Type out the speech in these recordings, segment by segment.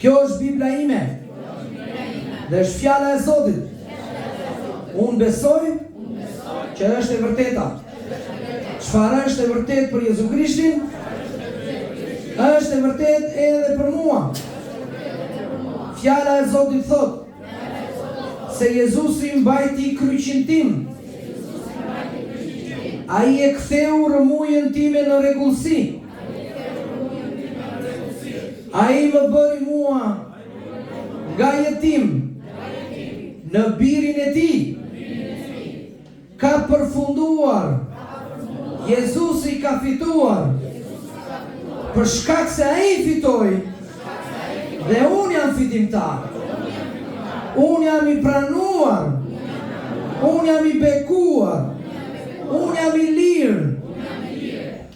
Kjo është Bibla ime. Dhe është fjala e Zotit. Unë besoj që është e vërteta. Çfarë është e vërtet për Jezu Krishtin? Është e vërtet edhe për mua. Fjala e Zotit thot se Jezusi mbajti kryqin tim. Ai e ktheu rëmujën time në rregullsi. Ai më bëri mua nga jetim në birin e tij. Ka përfunduar. Jezusi ka fituar. Për shkak se ai fitoi dhe unë jam fitimtar. Unë jam i pranuar. Unë jam i bekuar. Unë jam i lirë.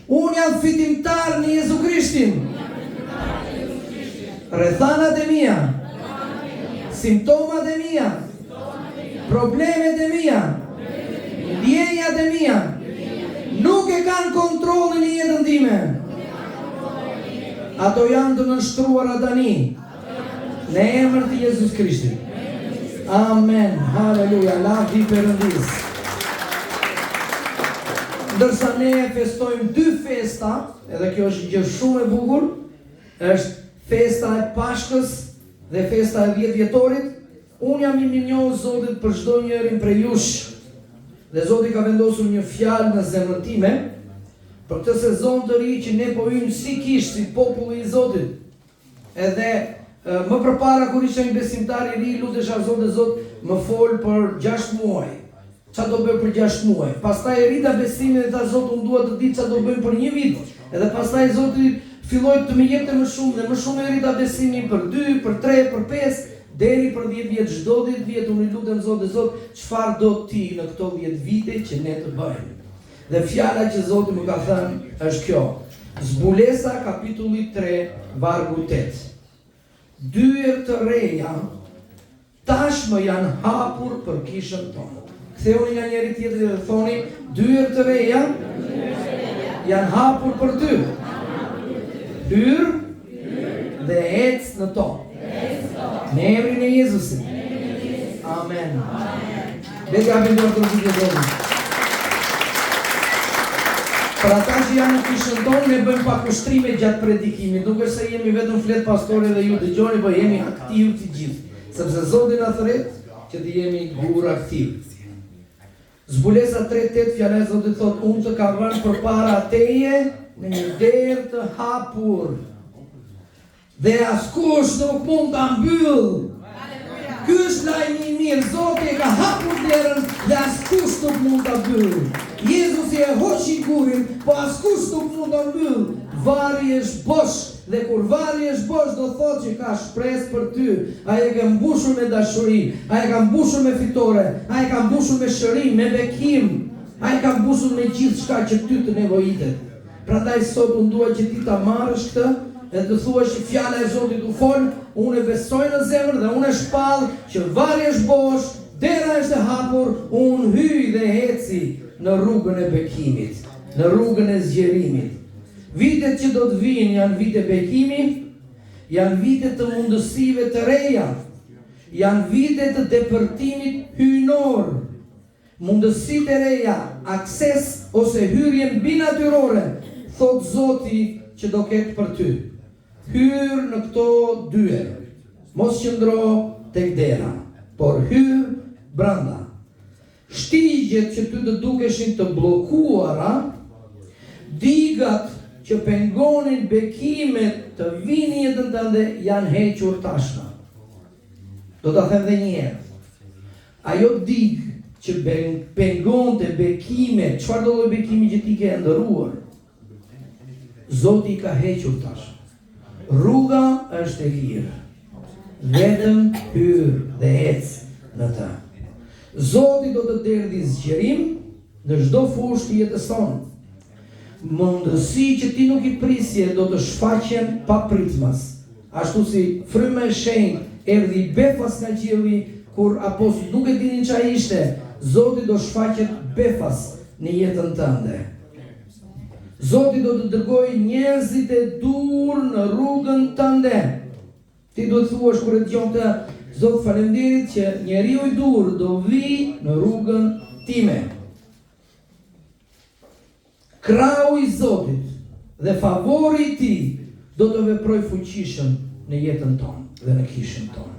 Unë jam fitimtar në Jezu Krishtin. Rrethanat e mia, simptomat e mia, problemet e mia, ndjenjat e mia nuk e kanë kontrollin e jetën time. Ato janë të nënshtruara tani në emër të Jezus Krishtit. Amen. Haleluja. Lavdi Perëndis. Ndërsa ne festojmë dy festa, edhe kjo është gjë shumë e bukur, është festa e Pashkës dhe festa e 10 vjetorit. Unë jam i minjohë Zotit për çdo njërin prej jush. Dhe Zoti ka vendosur një fjalë në zemrën time për këtë sezon të ri që ne po hyjmë si kishë, si populli i Zotit. Edhe më përpara kur isha një besimtar i ri, lutesha Zot, më fol për 6 muaj. Çfarë do bëj për 6 muaj? Pastaj e rita besimin dhe tha Zot, unë dua të di çfarë do bëj për 1 vit. Edhe pastaj Zoti filloi të më jepte më shumë dhe më shumë e rita besimin për 2, për 3, për 5, deri për 10 vjet. Çdo 10 vjet unë lutem Zot, çfarë do ti në këto 10 vite që ne të bëjmë? Dhe fjala që Zoti më ka thënë është kjo. Zbulesa kapitulli 3 vargu 8. Dyer të reja tashmë janë hapur për kishën tonë. Ktheuni nga njëri tjetri dhe thoni, dyer të reja janë hapur për ty. Hyr dhe ec në to. Në emrin e Jezusit. Amen. Le të japim dorë të Zotit. Për ata që janë në kishën tonë, ne bëjmë pak ushtrime gjatë predikimit. Nuk është se jemi vetëm flet pastori dhe ju dëgjoni, po jemi aktiv të gjithë. Sepse Zoti na thret që të jemi gur aktiv. Zbulesa 3:8 fjala e Zotit thot, unë të ka vënë përpara teje në një derë të hapur. Dhe askush nuk mund ta mbyll. Ky është lajmi i mirë. Zoti e ka hapur derën dhe askush nuk mund ta mbyll. Jezusi e hoqi gurin, po askush nuk mund ta mbyll. Varri është bosh dhe kur varri është bosh do thotë që ka shpresë për ty. Ai e ka mbushur me dashuri, ai e ka mbushur me fitore, ai e ka mbushur me shërim, me bekim, ai ka mbushur me gjithçka që ty të nevojitet. Prandaj sot unë dua që ti ta marrësh këtë dhe të thuash që fjala e Zotit u fol, unë e besoj në zemër dhe unë e shpall që varri është bosh, dera është e hapur, unë hyj dhe eci në rrugën e bekimit, në rrugën e zgjerimit. Vitet që do të vinë janë vite bekimi, janë vite të mundësive të reja, janë vite të depërtimit hyjnor, mundësit e reja, akses ose hyrje mbi natyrore, thot Zoti që do ketë për ty. Hyr në këto dyer, mos qëndro tek dera, por hyr brenda. Shtigjet që ty të dukeshin të bllokuara, digat që pengonin bekimet të vini jetën tënde janë hequr tashmë. Do ta them edhe një herë. Ajo dig që pengonte bekimet, çfarë do lloj bekimi që ti ke ndëruar, Zoti ka hequr tashmë. Rruga është e lirë. Vetëm hyr dhe ec në të. Zoti do të derdhi zgjerim në çdo fushë të jetës tonë. Mundësi që ti nuk i prisje do të shfaqen pa pritmas. Ashtu si fryma e shenjtë erdhi befas nga qielli kur apostujt nuk e dinin çfarë ishte, Zoti do shfaqet befas në jetën tënde. Zoti do të dërgojë njerëzit e dur në rrugën tënde. Ti do të thuash kur e dëgjon të Zot faleminderit që njeriu I dur do vi në rrugën time. Krau I Zotit dhe favori I Tij do të veproj fuqishëm në jetën tonë dhe në kishën tonë.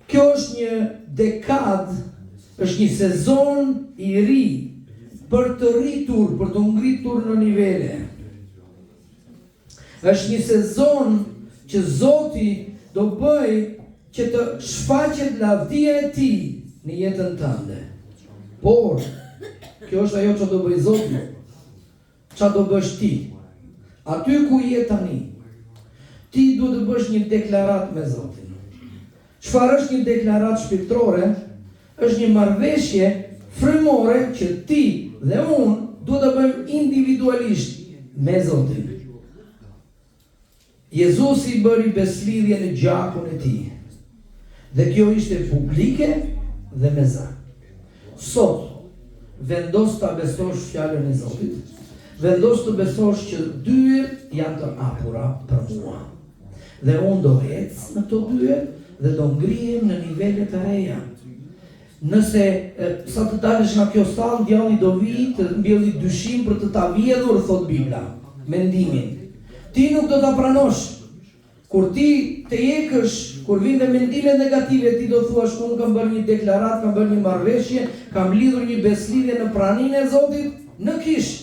Kjo është një dekad, është një sezon I ri për të rritur, për të ngritur në nivele. Është një sezon që Zoti do bëj që të shfaqet lavdia e Tij në jetën tënde. Por, kjo është ajo që do bëj Zoti, që do bësh ti. Aty ku je tani, ti duhet të bësh një deklarat me Zotin. Çfarë është një deklarat shpirtërore? Është një marrëveshje frymore që ti dhe unë duhet të bëjmë individualisht me Zotin. Jezusi bëri beslidhje në gjakun e Tij. Dhe kjo ishte publike dhe me zë. Sot, vendos të besosh fjalën e Zotit, vendos të besosh që dyert janë të hapura për mua. Dhe unë do ec në këto dyert dhe do ngrihem në nivele të reja. Nëse sa të dalësh nga kjo sallë, djalli do vi të mbjellë dyshim për të ta vjedhur, thot Bibla, mendimin. Ti nuk do ta pranosh. Kur ti të jekësh, kur vinë dhe mendime negative, ti do thuash, unë kam bërë një deklarat, kam bërë një marrëveshje, kam lidhur një beslidhje në praninë e Zotit, në kish.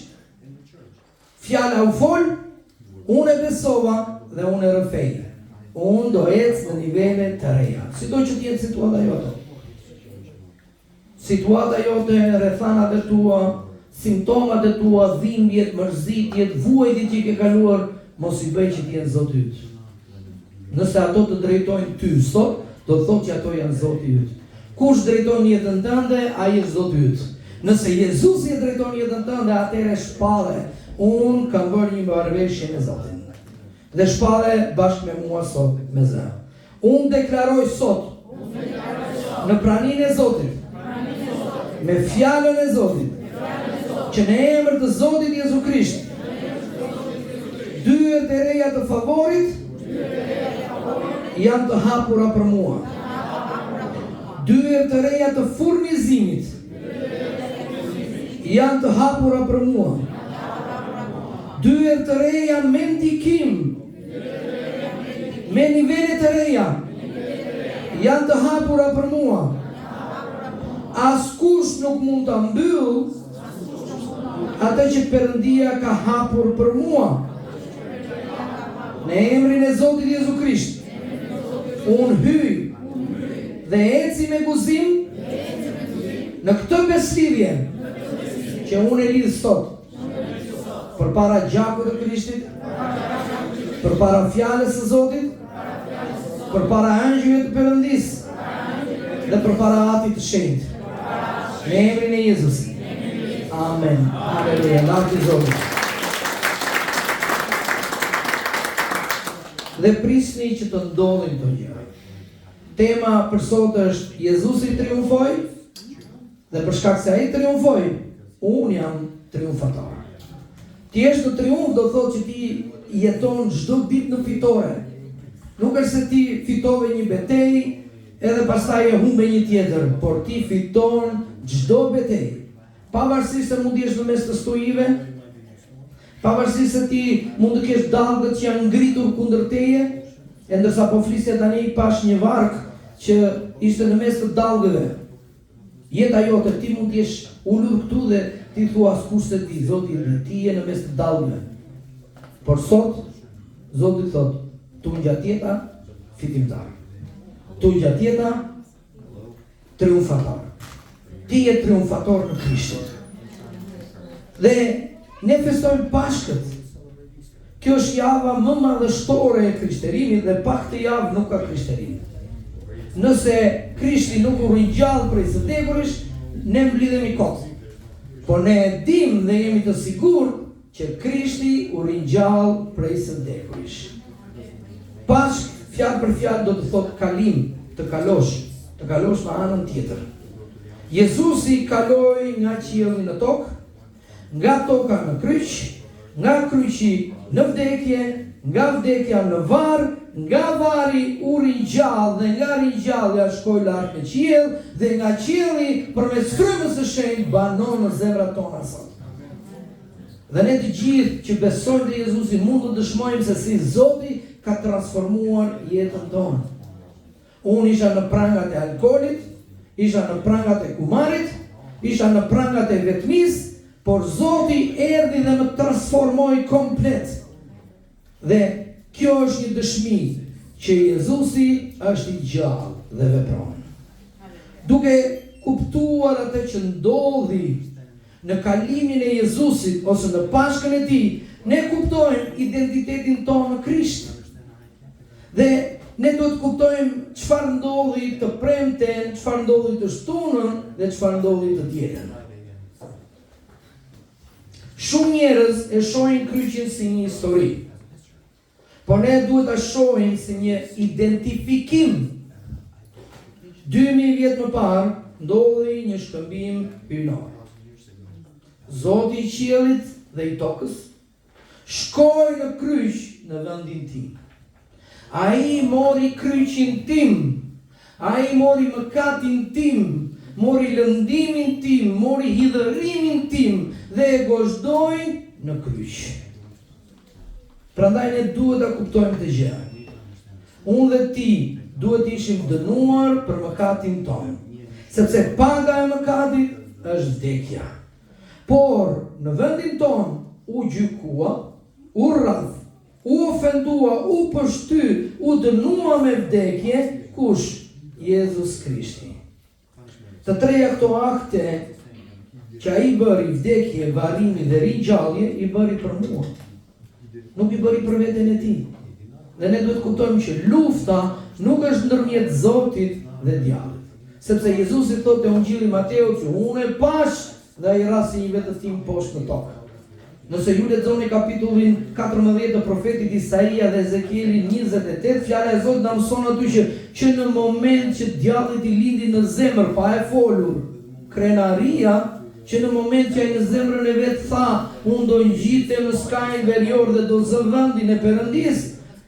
Fjala u fol, unë e besova dhe unë e rrëfej. Unë do ecë në nivele të reja. Si do që t'jetë situata jote? Situata jote, rrethanat e tua, simptomat e tua, dhimbjet, mërzitjet, vuajtjet që I ke kaluar, mos I bëj që t'jenë Zoti yt. Nëse ato të drejtojnë ty sot, do të thotë që ato janë Zoti yt. Kush drejton jetën tënde, ai është Zoti yt. Nëse Jezusi e drejton jetën tënde, atëherë shpallë, unë kam bërë një marrëveshje me Zotin. Dhe shpallë bashkë me mua sot me zë. Unë deklaroj sot në praninë e Zotit, me fjalën e Zotit, që në emër të Zotit Jezu Krisht, dyert e reja të favorit janë të hapura për mua. Dyert e reja të furnizimit janë të hapura për mua. Dyert të reja me ndikim, me nivele të reja, janë të hapura për mua. Askush nuk mund ta mbyll atë që Perëndia ka hapur për mua. Në emrin e Zotit Jezu Krisht, unë hyj dhe eci me guzim në këtë beslidhje që unë e lidh sot përpara gjakut të Krishtit, përpara fjalës së Zotit, përpara angjëve të Perëndis dhe përpara Atit të Shenjtë. Në emrin e Jezusit. Amen. Aleluja. Lavdi Zotit. Dhe prisni që të ndodhin këto gjëra. Tema për sot është Jezusi triumfoi dhe për shkak se ai triumfoi, unë jam triumfator. Ti je në triumf do thotë që ti jeton çdo ditë në fitore. Nuk është se ti fitove një betejë edhe pastaj e humbe një tjetër, por ti fiton çdo betejë. Pavarësisht se mund të jesh në mes të stojive, pavarësisht se ti mund të kesh dallgët që janë ngritur kundër teje, e ndërsa po flisja tani pash një varg që ishte në mes të dallgëve. Jeta jote ti mund të jesh ulur këtu dhe ti thua askush se ti, Zoti ti je në mes të dallgëve. Por sot Zoti thot, tu ngjatë jeta fitimtar. Tu ngjatë jeta triumfator. Ti je triumfator në Krishtin. Dhe ne festojmë Pashkët. Kjo është java më madhështore e krishterimit dhe pak të javë nuk ka krishterim. Nëse Krishti nuk u ringjall prej së vdekuris, ne mblidhemi kot. Por ne e dim dhe jemi të sigurt që Krishti u ringjall prej së vdekuris. Pashk, fjalë për fjalë do të thotë kalim, të kalosh në anën tjetër. Jezusi kaloi nga qielli në tokë, nga toka në kryq, nga kryqi në vdekje, nga vdekja në varr nga vari u ringjall dhe nga ringjallja shkoi lart në qiell dhe nga qielli përmes frymës së shenjtë banon në zemrat tona sot. Dhe ne të gjithë që besojmë te Jezusi mund të dëshmojmë se si Zoti ka transformuar jetën tonë. Unë isha në prangat e alkoolit, isha në prangat e kumarit, isha në prangat e vetmisë, por Zoti erdhi dhe më transformoi komplet. Dhe kjo është një dëshmi që Jezusi është i gjallë dhe vepron. Duke kuptuar atë që ndodhi në kalimin e Jezusit ose në pashkën e tij, ne kuptojmë identitetin tonë në Krisht. Dhe ne duhet kuptojmë çfarë ndodhi të premten, çfarë ndodhi të shtunën dhe çfarë ndodhi të dielën. Shumë njerëz e shohin kryqin si një histori, por ne duhet ta shohim si një identifikim. 2000 vjet më parë ndodhi një shkëmbim hyjnor. Zoti i qiellit dhe i tokës shkoi në kryq në vendin tim. Ai mori kryqin tim, ai mori mëkatin tim, mori lëndimin tim, mori hidhërimin tim dhe e gozhdoi në kryq. Prandaj ne duhet ta kuptojmë këtë gjë. Unë dhe ti duhet ishim dënuar për mëkatin tonë, sepse paga e mëkatit është vdekja. Por në vendin tonë u gjykua, u rradh, u ofendua, u pështy, u dënua me vdekje, kush? Jezus Krishti. Të treja këto akte që ai bëri, vdekje, varrimi dhe ringjallje, i bëri për mua. Nuk i bëri për veten e tij. Dhe ne duhet kuptojmë që lufta nuk është ndërmjet Zotit dhe djallit. Sepse Jezusi thotë te Ungjilli Mateut që unë e pash dhe ai rasi një vetë tim poshtë në tokë. Nëse ju lexoni kapitullin 14 të profetit Isaia dhe Ezekielin 28, fjala e Zotit na mëson aty që në moment që djallit i lindi në zemër pa e folur krenaria, që në moment që ai në zemrën e vet tha, unë do ngjitem në skajin verior dhe do zë vendin e Perëndis,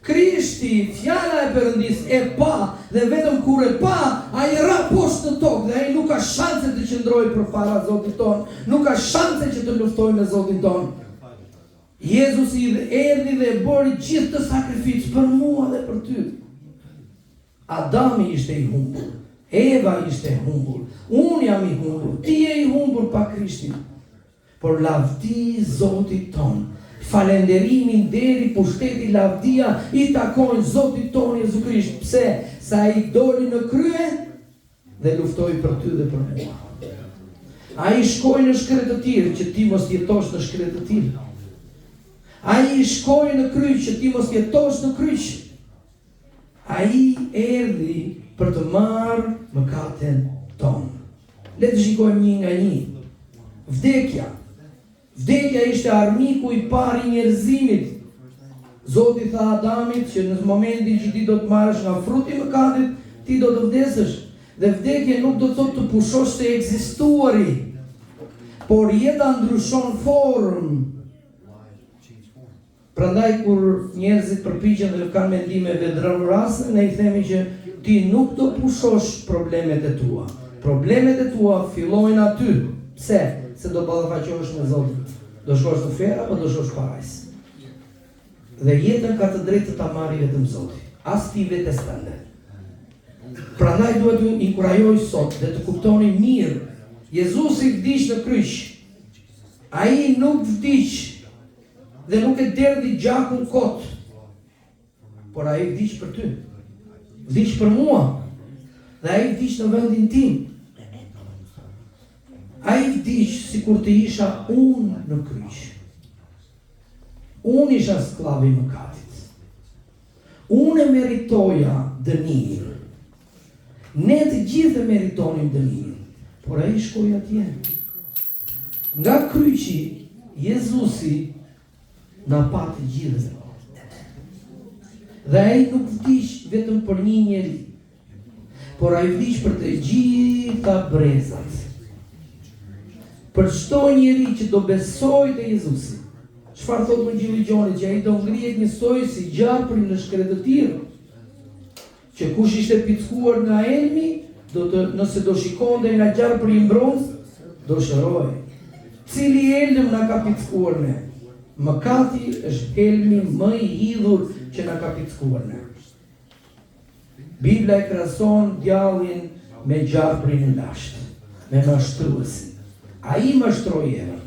Krishti, fjala e Perëndis e pa, dhe vetëm kur e pa, ai ra poshtë në tokë dhe ai nuk ka shanse të qëndrojë përpara Zotit ton, nuk ka shanse që të luftojë me Zotin ton. Jezusi erdhi dhe bëri gjithë të sakrificë për mua dhe për ty. Adami ishte i humbur, Eva ishte e humbur, unë jam i humbur, ti je i humbur pa Krishtin. Por lavdi Zotit ton, falenderimin, deri, pushteti, lavdia i takojnë Zotit ton Jezu Krisht. Pse? Sa ai doli në krye dhe luftoi për ty dhe për mua. Ai shkoi në shkret të tillë që ti mos jetosh në shkret të tillë. Ai shkoi në kryq që ti mos jetosh në kryq. Ai erdhi për të marrë mëkatin tonë. Le të shikojmë një nga një. Vdekja. Vdekja ishte armiku i parë i njerëzimit. Zoti tha Adamit që në momentin që ti do të marrësh nga fruti i mëkatit, ti do të vdesësh. Dhe vdekja nuk do të thotë të pushosh të ekzistuari, por jeta ndryshon formë. Prandaj kur njerëzit përpiqen dhe kanë mendime vedrorase, ne I themi që ti nuk do pushosh problemet e tua. Problemet e tua fillojnë aty. Pse? Se do ballafaqohesh me Zotin. Do shkosh në ferë apo do shkosh parajs. Dhe jetën ka të drejtë të ta marrë vetëm Zoti. As ti vetes tënde. Prandaj duhet ju inkurajoj sot dhe të kuptoni mirë. Jezusi vdiq në kryq. Ai nuk vdiq dhe nuk e derdhi gjakun kot. Por ai vdiq për ty. Vdiq për mua. Dhe ai vdiq në vendin tim. Ai vdiq sikur të isha unë në kryq. Unë isha skllav I mëkatit. Unë e meritoja dënimin. Ne të gjithë e meritonim dënimin. Por ai shkoi atje. Nga kryqi, Jezusi na pati gjithë. Dhe ai nuk vdiq vetëm për një njeri, por ai vdiq për të gjitha brezat. Për çdo njeri që do besojë te Jezusi. Çfarë thotë Ungjilli I Gjonit, që ai do ngrihet njësoj si gjarpri në shkretëtir, që kush ishte pickuar nga elmi, nëse do shikonte nga gjarë për imbronz, do shëroj. Cili elm na ka pickuar ne? Mëkati është elmi më i hidhur që na ka pickuar ne. Bibla e krahason djallin me gjarprin e lashtë, me mashtruesin. Ai mashtroi Evën,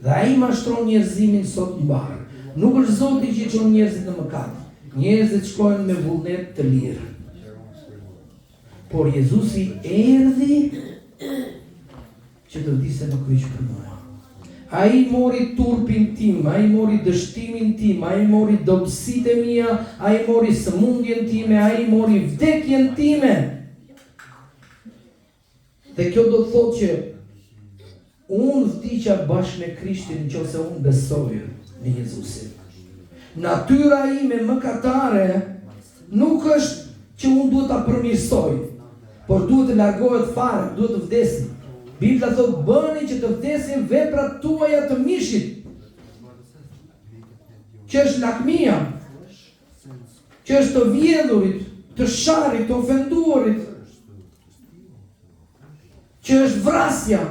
dhe ai mashtron njerëzimin sot mbar. Nuk është Zoti që çon njerëzit në mëkat. Njerëzit shkojnë me vullnet të lirë. Por Jezusi erdhi që të vdiste në kryq për mua. Ai mori turpin tim, ai mori dështimin tim, ai mori dobësitë e mia, ai mori sëmundjen time, ai mori vdekjen time. Dhe kjo do të thotë që unë vdiqa bashkë me Krishtin nëse unë besoj në Jezusin. Natyra ime mëkatare nuk është që unë duhet ta përmirësoj, por duhet të largohet fare, duhet të vdesim. Bibla thot bëni që të vdesin veprat tuaja të mishit, që është lakmia, që është të vjedhurit, të sharit, të ofenduarit, që është vrasja.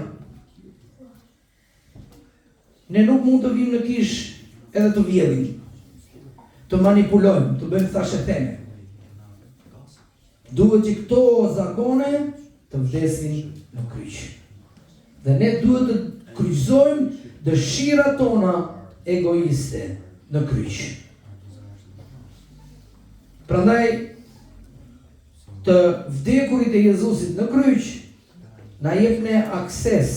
Ne nuk mund të vim në kish edhe të vjedhim, të manipulojmë, të bëjmë thashetene. Duhet që këto zakone të vdesin në kryq. Dhe ne duhet të kryqëzojmë dëshirat tona egoiste në kryq. Prandaj të vdekurit e Jezusit në kryq na jep ne akses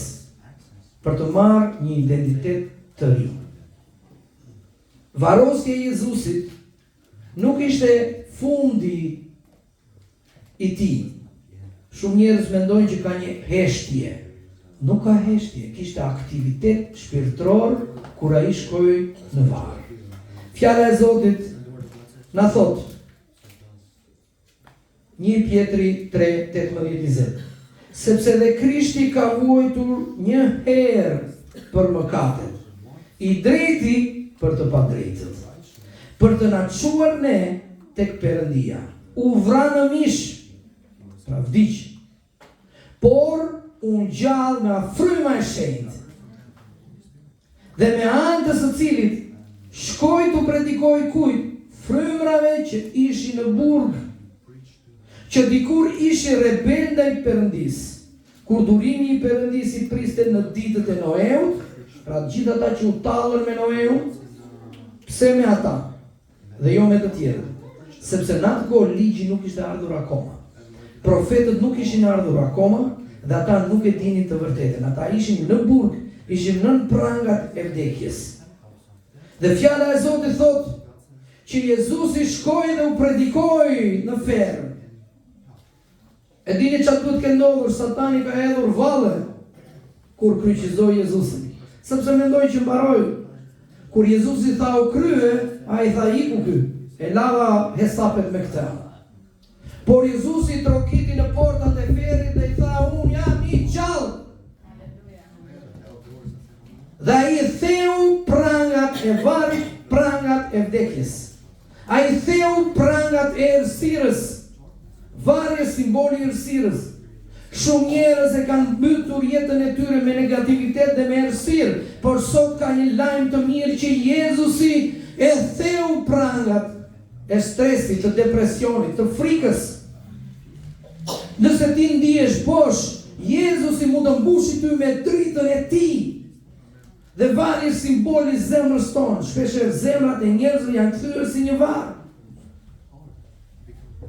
për të marrë një identitet të ri. Varrosja e Jezusit nuk ishte fundi i tij. Shumë njerëz mendojnë që ka një heshtje. Nuk ka heshtje, kishte aktivitet shpirtëror kur ai shkoi në varr. Fjala e Zotit na thot 1 Pjetri 3:18-20, sepse dhe Krishti ka vuajtur një herë për mëkatet, i drejti për të padrejtët, për të na çuar ne tek Perëndia. U vra në mish, pra vdiq, por unë gjallë me fryma e shenjtë, dhe me anë të së cilit shkoj të predikoj kujt? Frymrave që ishin në burg, që dikur ishin rebel ndaj Perëndis, kur durimi i Perëndis i priste në ditët e Noeut, pra gjithë ata që u tallën me Noeun, pse me ata dhe jo me të tjerët? Sepse në atë kohë ligji nuk ishte ardhur akoma. Profetët nuk ishin ardhur akoma, dhe ata nuk e dinin të vërtetën. Ata ishin në burg, ishin nën prangat e vdekjes. Dhe fjala e Zotit thot që Jezusi shkoi dhe u predikoi në ferë. E dini çfarë duhet të ndodhur? Satani ka hedhur valle kur kryqëzoi Jezusin, sepse mendoi që mbaroi. Kur Jezusi tha u krye, ai tha iku ky, e lava hesapet me këtë. Por Jezusi trokiti në portat e ferrit dhe i tha, unë jam i gjallë. Dhe ai theu prangat e varrit, prangat e vdekjes. Ai theu prangat e errësirës. Varri është simboli i errësirës. Shumë njerëz e kanë mbytur jetën e tyre me negativitet dhe me errësirë, por sot ka një lajm të mirë që Jezusi e theu prangat e stresit, të depresionit, të frikës. Nëse ti ndihesh bosh, Jezusi mund të mbushi ty me dritën e tij. Dhe varri është simboli i zemrës tonë. Shpeshherë zemrat e njerëzve janë kthyer si një varr.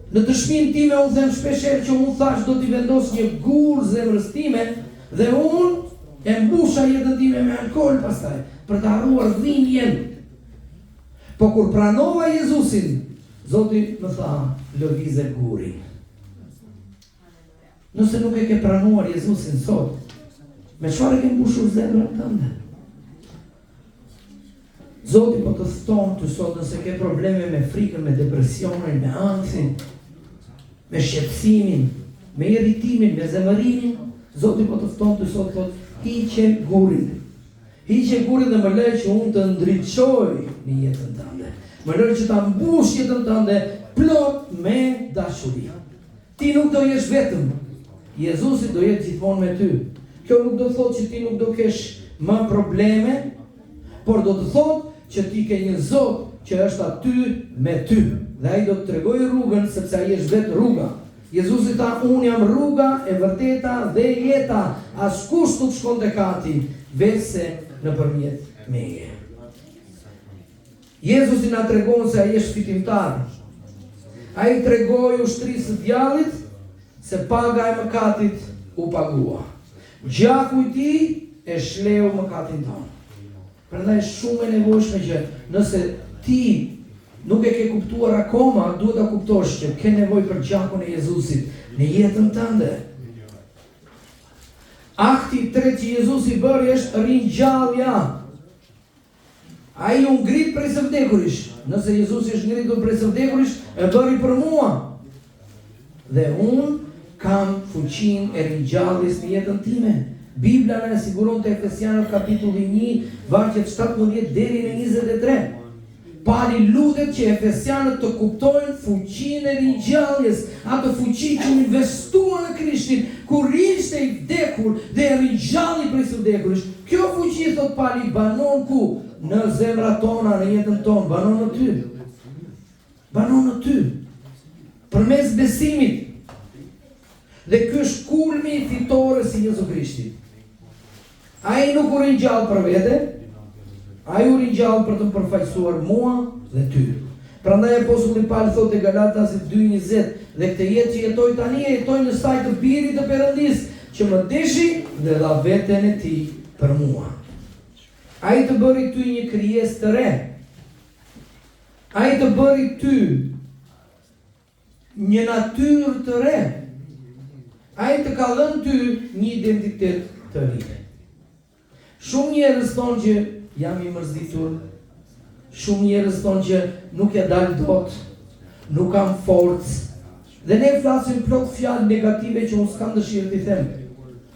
Në dëshminë time unë them shpeshherë që unë thash do t'i vendos një gur zemrës time dhe unë e mbusha jetën time me alkool pastaj për të harruar dhimbjen. Po kur pranova Jezusin, Zoti më tha, lëvizë gurin. Nëse nuk e ke pranuar Jezusin sot, me çfarë ke mbushur zemrën tënde? Zoti po të thton ty sot, nëse ke probleme me frikën, me depresionin, me anksin, me shqetësimin, me irritimin, me zemërimin, Zoti po të thton ty sot, hiqe gurin. Hiqe gurin dhe më lej që unë të ndriçoj në jetën tënde. Më lej që ta mbush jetën tënde plot me dashuri. Ti nuk do jesh vetëm. Jezusi do jetë gjithmonë me ty. Kjo nuk do thotë që ti nuk do kesh më probleme, por do të thotë që ti ke një Zot që është aty me ty. Dhe ai do të tregojë rrugën sepse ai është vetë rruga. Jezusi tha, unë jam rruga e vërteta dhe jeta. Askush nuk shkon tek Ati veçse nëpërmjet meje. Jezusi na tregon se ai është fitimtar. Ai tregoi ushtrisë së djallit se paga e mëkatit u pagua. Gjaku i tij e shleu mëkatin tonë. Prandaj shumë e nevojshme që nëse ti nuk e ke kuptuar akoma, duhet ta kuptosh që ke nevojë për gjakun e Jezusit në jetën tënde. Akti i tretë që Jezusi bëri është ringjallja. Ai u ngrit prej së vdekuris. Nëse Jezusi është ngritur prej së vdekuris, e bëri për mua. Dhe unë kam fuqinë e ringjalljes në jetën time. Biblia na siguron te Efesianët kapitulli 1, vargjet 17 deri në 23. Pali lutet që Efesianët të kuptojnë fuqinë e ringjalljes, atë fuqi që investuan në Krishtin, kur ishte i vdekur dhe e ringjalli prej së vdekuris. Kjo fuqi, thot Pali, banon ku? Në zemrat tona, në jetën tonë, banon në ty. Banon në ty. Përmes besimit. Dhe ky është kulmi i fitores i Jezu Krishtit. Ai nuk u ringjall për vete, ai u ringjall për të përfaqësuar mua dhe ty. Prandaj apostulli Paul thotë te Galatasit 2:20, dhe këtë jetë që jetoj tani e jetoj në saj të birit të Perëndis, që më deshi dhe dha veten e tij për mua. Ai të bëri ty një krijesë të re. Ai të bëri ty një natyrë të re. Ai të ka dhënë ty një identitet të ri. Shumë njerëz thonë që jam i mërzitur. Shumë njerëz thonë që nuk ja dal dot, nuk kam forcë. Dhe ne flasim plot fjalë negative që unë s'kam dëshirë t'i them,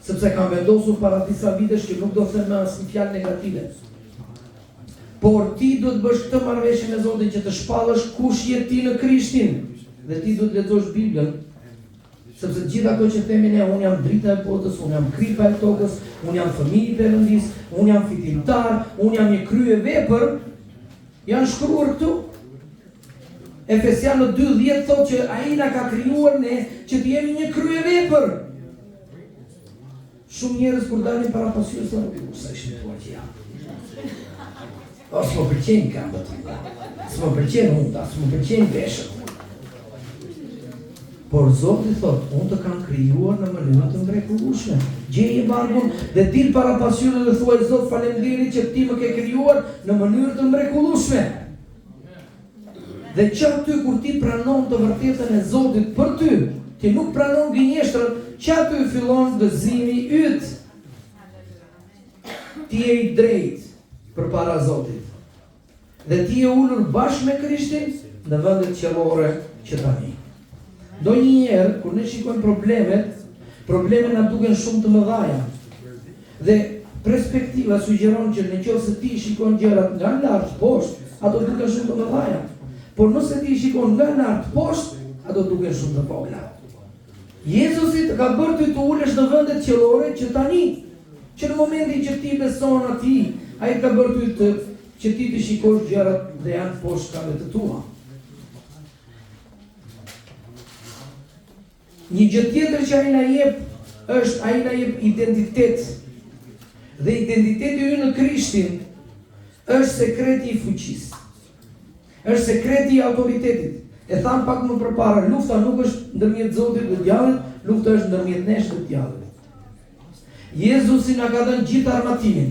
sepse kam vendosur para disa vitesh që nuk do të them asnjë fjalë negative. Por ti do të bësh këtë marrëveshje me Zotin që të shpallësh kush je ti në Krishtin, dhe ti do të lexosh Biblën. Sepse gjitha ato që themi ne, unë jam drita e botës, unë jam kripa e tokës, unë jam fëmijë i Perëndis, unë jam fitimtar, unë jam një kryevepër, janë shkruar këtu. Efesianët 2:10 thotë që ai na ka krijuar ne që të jemi një kryevepër. Shumë njerëz kur dalin para pasqyrës thonë, sa ishte tuaj që jam. S'më pëlqen këmbët, s'më pëlqen unda, s'më pëlqen veshët. Por Zoti thot, unë të kam krijuar në mënyrë të mrekullueshme. Gjeje barkun dhe dil para pasqyrës dhe thuaj, Zot, faleminderit që ti më ke krijuar në mënyrë të mrekullueshme. Dhe që aty kur ti pranon të vërtetën e Zotit për ty, ti nuk pranon gënjeshtrën, që aty fillon gëzimi yt. Ti je i drejtë përpara Zotit. Dhe ti je ulur bashkë me Krishtin në vendet qellore që tani. Ndonjëherë kur ne shikojmë problemet na duken shumë të mëdha. Dhe perspektiva sugjeron që nëse ti shikon gjërat nga lart poshtë, ato duken shumë të mëdha. Por nëse ti shikon nga lart poshtë, ato duken shumë të vogla. Jezusi të ka bërë ty të ulesh në vendet qellore që tani, që në momentin që ti beson atij, ai ka bërë ty që ti të shikosh gjërat dhe janë poshtë kave të tua. Një gjë tjetër që ai na jep është ai na jep identitet. Dhe identiteti ynë në Krishtin është sekreti i fuqisë. Është sekreti i autoritetit. E tham pak më përpara, lufta nuk është ndërmjet Zotit dhe djallit, lufta është ndërmjet nesh dhe djallit. Jezusi na ka dhënë gjithë armatimin.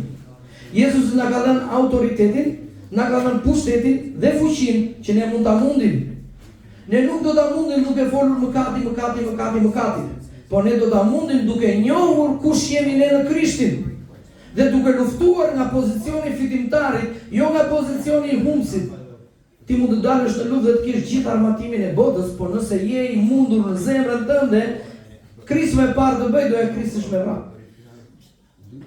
Jezusi na ka dhënë autoritetin, na ka dhënë pushtetin dhe fuqinë që ne mund ta mundim. Ne nuk do ta mundim duke folur mëkati, por ne do ta mundim duke njohur kush jemi ne në Krishtin. Dhe duke luftuar nga pozicioni fitimtarit, jo nga pozicioni i humbësit. Ti mund të dalësh në luftë dhe të kesh gjithë armatimin e botës, por nëse je i mundur në zemrën tënde, krisma e parë të bëj do e krisësh me vrap.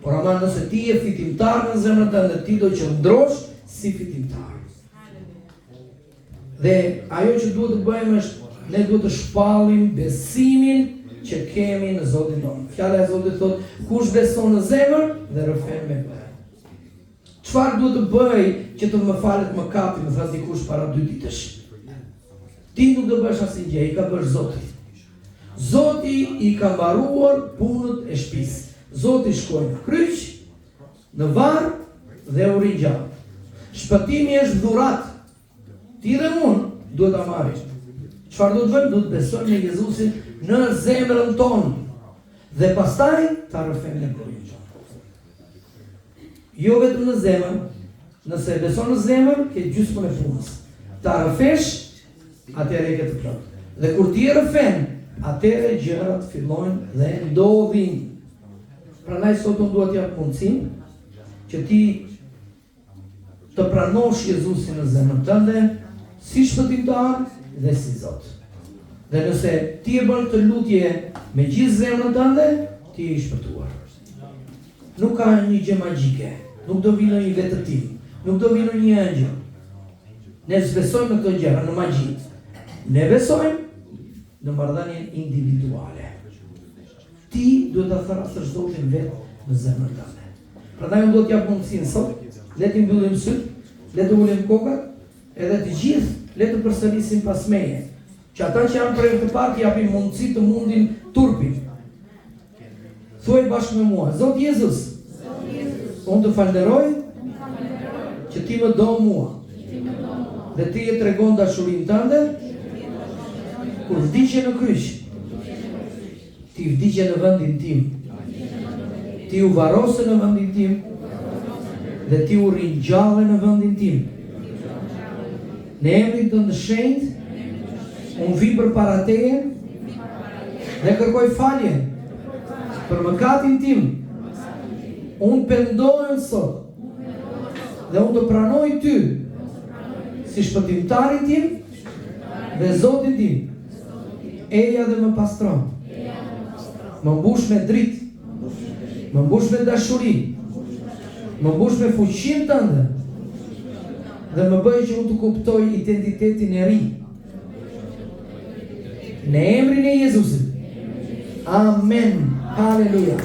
Por ama nëse ti je fitimtar në zemrën tënde, ti do qëndrosh si fitimtar. Dhe ajo që duhet të bëjmë është, ne duhet të shpallim besimin që kemi në Zotin tonë. Fjala e Zotit thotë, kush beson në zemër dhe rrëfen me vërtet. Çfarë duhet të bëj që të më falet mëkati, më tha dikush para 2 ditësh. Ti nuk do bësh asgjë, i ka bërë Zoti. Zoti i ka mbaruar punët e shtëpisë. Zoti shkoi në kryq, në varr dhe u ringjall. Shpëtimi është dhuratë. Ti dhe unë duhet ta marrim. Çfarë do të bëjmë? Do të besojmë në Jezusin në zemrën tonë dhe pastaj ta rrëfejmë në kryq. Jo vetëm në zemër, nëse beson në zemër, ke gjysmën e punës. Ta rrëfesh, atëherë e ke të plotë. Dhe kur ti e rrëfen, atëherë gjërat fillojnë dhe ndodhin. Prandaj sot unë dua t'jap mundësinë që ti të pranosh Jezusin në zemrën tënde si shpëtimtar dhe si Zot. Dhe nëse ti e bën këtë lutje me gjithë zemrën tënde, ti je i shpëtuar. Nuk ka një gjë magjike, nuk do vinë një vetëtim, nuk do vinë një angjël. Ne besojmë në këto gjëra, në magji. Ne besojmë në marrëdhënien individuale. Ti duhet ta thrasësh Zotin vetë në zemrën tënde. Prandaj unë do t'jap mundësinë sot, le të mbyllim syt, le të ulim kokat, edhe të gjithë le të përsërisim pas meje. Që ata që janë prej të parë japin mundësi të mundin turpin. Thuaj bashkë me mua, Zot Jezus, unë të falenderoj që ti më do mua dhe ti e tregon dashurinë tënde kur vdiqe në kryq. Ti vdiqe në vendin tim. Ti u varrose në vendin tim dhe ti u ringjalle në vendin tim. Në emrin tënd të shenjtë, unë vi përpara teje dhe kërkoj falje për mëkatin tim. Unë pendohem sot dhe unë të pranoj ty si shpëtimtarin tim dhe Zotin tim. Eja dhe më pastron. Më mbush me dritë, më mbush me dashuri, më mbush me fuqinë tënde dhe më bëj që unë të kuptoj identitetin e ri. Në emrin e Jezusit. Amen. Haleluja.